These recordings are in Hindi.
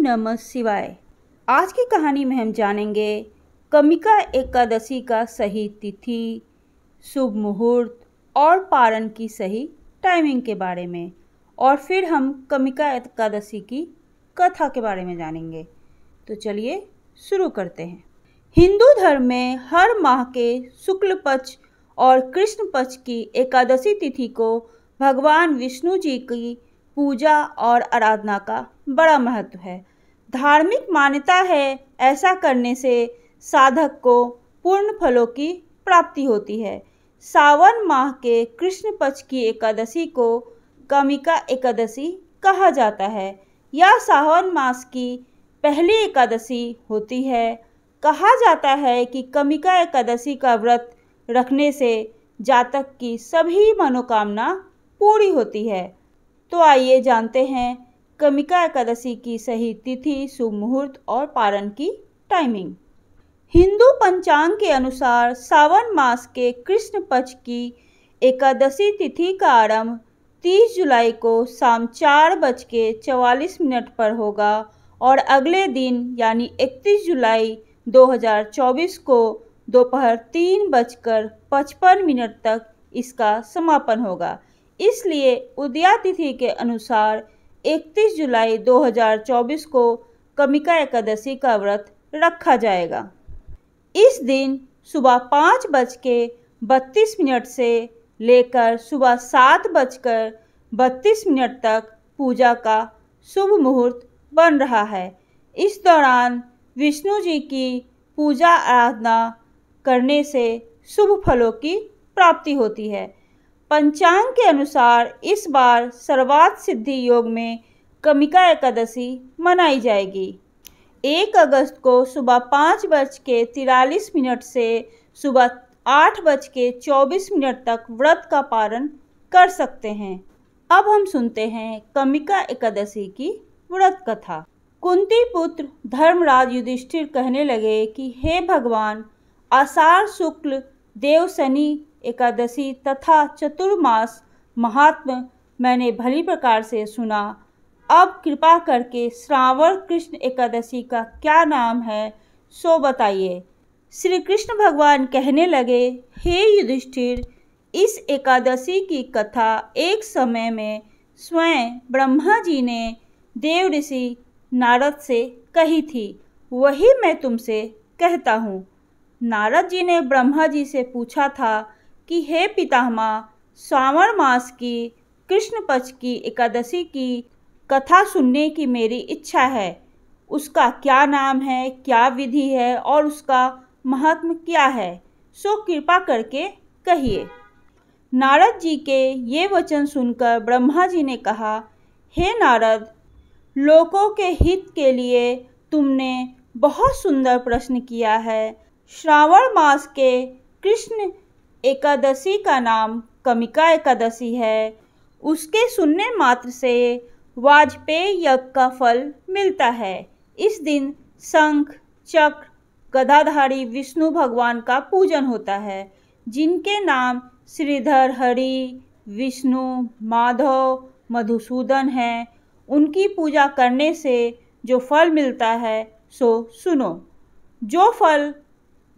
नमः शिवाय। आज की कहानी में हम जानेंगे कमिका एकादशी का सही तिथि, शुभ मुहूर्त और पारण की सही टाइमिंग के बारे में, और फिर हम कमिका एकादशी की कथा के बारे में जानेंगे। तो चलिए शुरू करते हैं। हिंदू धर्म में हर माह के शुक्ल पक्ष और कृष्ण पक्ष की एकादशी तिथि को भगवान विष्णु जी की पूजा और आराधना का बड़ा महत्व है। धार्मिक मान्यता है ऐसा करने से साधक को पूर्ण फलों की प्राप्ति होती है। सावन माह के कृष्ण पक्ष की एकादशी को कमिका एकादशी कहा जाता है। यह सावन मास की पहली एकादशी होती है। कहा जाता है कि कमिका एकादशी का व्रत रखने से जातक की सभी मनोकामना पूरी होती है। तो आइए जानते हैं कमिका एकादशी की सही तिथि, शुभ मुहूर्त और पारण की टाइमिंग। हिंदू पंचांग के अनुसार सावन मास के कृष्ण पक्ष की एकादशी तिथि का आरंभ 30 जुलाई को शाम 4:44 पर होगा और अगले दिन यानी 31 जुलाई 2024 को दोपहर 3:55 तक इसका समापन होगा। इसलिए उदया तिथि के अनुसार 31 जुलाई 2024 को कमिका एकादशी का व्रत रखा जाएगा। इस दिन सुबह 5:32 से लेकर सुबह 7:32 तक पूजा का शुभ मुहूर्त बन रहा है। इस दौरान विष्णु जी की पूजा आराधना करने से शुभ फलों की प्राप्ति होती है। पंचांग के अनुसार इस बार सर्वार्थ सिद्धि योग में कमिका एकादशी मनाई जाएगी। 1 अगस्त को सुबह 5:43 से सुबह 8:24 तक व्रत का पारण कर सकते हैं। अब हम सुनते हैं कमिका एकादशी की व्रत कथा। कुंती पुत्र धर्मराज युधिष्ठिर कहने लगे कि हे भगवान, आषाढ़ शुक्ल देव शनि एकादशी तथा चतुर्मास महात्म मैंने भली प्रकार से सुना। अब कृपा करके श्रावण कृष्ण एकादशी का क्या नाम है सो बताइए। श्री कृष्ण भगवान कहने लगे, हे युधिष्ठिर, इस एकादशी की कथा एक समय में स्वयं ब्रह्मा जी ने देव ऋषि नारद से कही थी, वही मैं तुमसे कहता हूँ। नारद जी ने ब्रह्मा जी से पूछा था कि हे पितामह, श्रावण मास की कृष्ण पक्ष की एकादशी की कथा सुनने की मेरी इच्छा है। उसका क्या नाम है, क्या विधि है और उसका महात्म्य क्या है, सो कृपा करके कहिए। नारद जी के ये वचन सुनकर ब्रह्मा जी ने कहा, हे नारद, लोकों के हित के लिए तुमने बहुत सुंदर प्रश्न किया है। श्रावण मास के कृष्ण एकादशी का नाम कमिका एकादशी है। उसके सुनने मात्र से वाजपेय यज्ञ का फल मिलता है। इस दिन शंख, चक्र, गदाधारी विष्णु भगवान का पूजन होता है, जिनके नाम श्रीधर, हरि, विष्णु, माधव, मधुसूदन हैं। उनकी पूजा करने से जो फल मिलता है सो सुनो। जो फल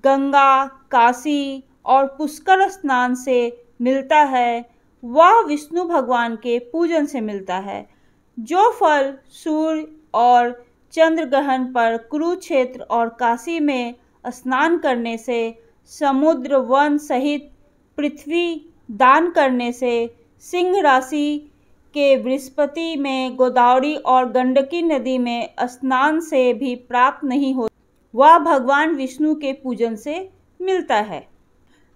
गंगा, काशी और पुष्कर स्नान से मिलता है वह विष्णु भगवान के पूजन से मिलता है। जो फल सूर्य और चंद्र ग्रहण पर कुरुक्षेत्र और काशी में स्नान करने से, समुद्र वन सहित पृथ्वी दान करने से, सिंह राशि के बृहस्पति में, गोदावरी और गंडकी नदी में स्नान से भी प्राप्त नहीं हो, वह भगवान विष्णु के पूजन से मिलता है।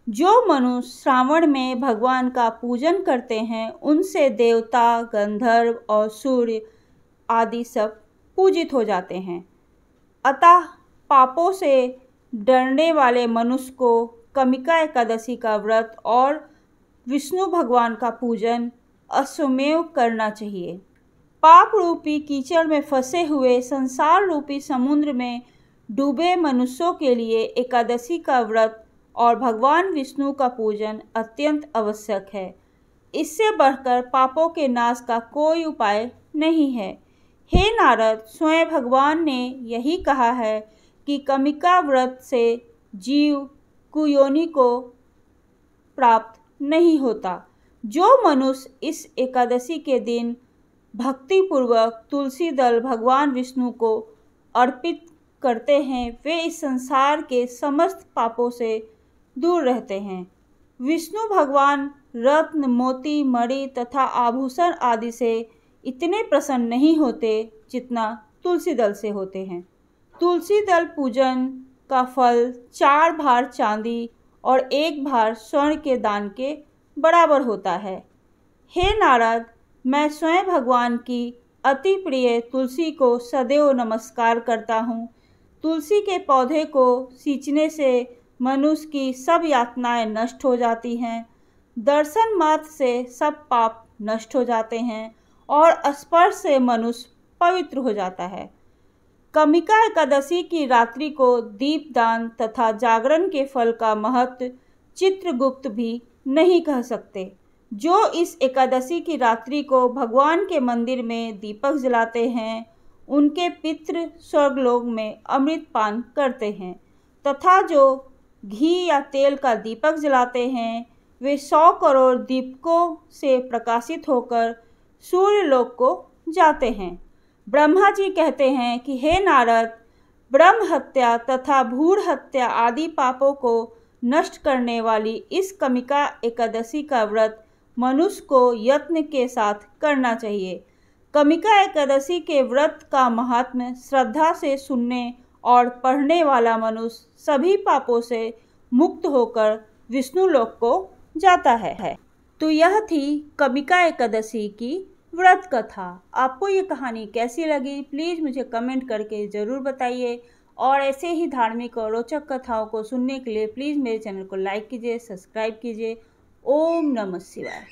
जो मनुष्य श्रावण में भगवान का पूजन करते हैं उनसे देवता, गंधर्व और सूर्य आदि सब पूजित हो जाते हैं। अतः पापों से डरने वाले मनुष्य को कमिका एकादशी का व्रत और विष्णु भगवान का पूजन अश्वमेव करना चाहिए। पाप रूपी कीचड़ में फंसे हुए संसार रूपी समुद्र में डूबे मनुष्यों के लिए एकादशी का व्रत और भगवान विष्णु का पूजन अत्यंत आवश्यक है। इससे बढ़कर पापों के नाश का कोई उपाय नहीं है। हे नारद, स्वयं भगवान ने यही कहा है कि कमिका व्रत से जीव कुयोनि को प्राप्त नहीं होता। जो मनुष्य इस एकादशी के दिन भक्तिपूर्वक तुलसी दल भगवान विष्णु को अर्पित करते हैं, वे इस संसार के समस्त पापों से दूर रहते हैं। विष्णु भगवान रत्न, मोती, मणि तथा आभूषण आदि से इतने प्रसन्न नहीं होते जितना तुलसी दल से होते हैं। तुलसी दल पूजन का फल 4 भार चांदी और 1 भार स्वर्ण के दान के बराबर होता है। हे नारद, मैं स्वयं भगवान की अति प्रिय तुलसी को सदैव नमस्कार करता हूँ। तुलसी के पौधे को सींचने से मनुष्य की सब यातनाएं नष्ट हो जाती हैं, दर्शन मात्र से सब पाप नष्ट हो जाते हैं और स्पर्श से मनुष्य पवित्र हो जाता है। कमिका एकादशी की रात्रि को दीपदान तथा जागरण के फल का महत्व चित्रगुप्त भी नहीं कह सकते। जो इस एकादशी की रात्रि को भगवान के मंदिर में दीपक जलाते हैं, उनके पितृ स्वर्गलोक में अमृत पान करते हैं तथा जो घी या तेल का दीपक जलाते हैं, वे 100 करोड़ दीपकों से प्रकाशित होकर सूर्यलोक को जाते हैं। ब्रह्मा जी कहते हैं कि हे नारद, ब्रह्म हत्या तथा भ्रूण हत्या आदि पापों को नष्ट करने वाली इस कमिका एकादशी का व्रत मनुष्य को यत्न के साथ करना चाहिए। कमिका एकादशी के व्रत का महात्म्य श्रद्धा से सुनने और पढ़ने वाला मनुष्य सभी पापों से मुक्त होकर विष्णु लोक को जाता है। तो यह थी कमिका एकादशी की व्रत कथा। आपको ये कहानी कैसी लगी, प्लीज़ मुझे कमेंट करके ज़रूर बताइए और ऐसे ही धार्मिक और रोचक कथाओं को सुनने के लिए प्लीज़ मेरे चैनल को लाइक कीजिए, सब्सक्राइब कीजिए। ओम नमः शिवाय।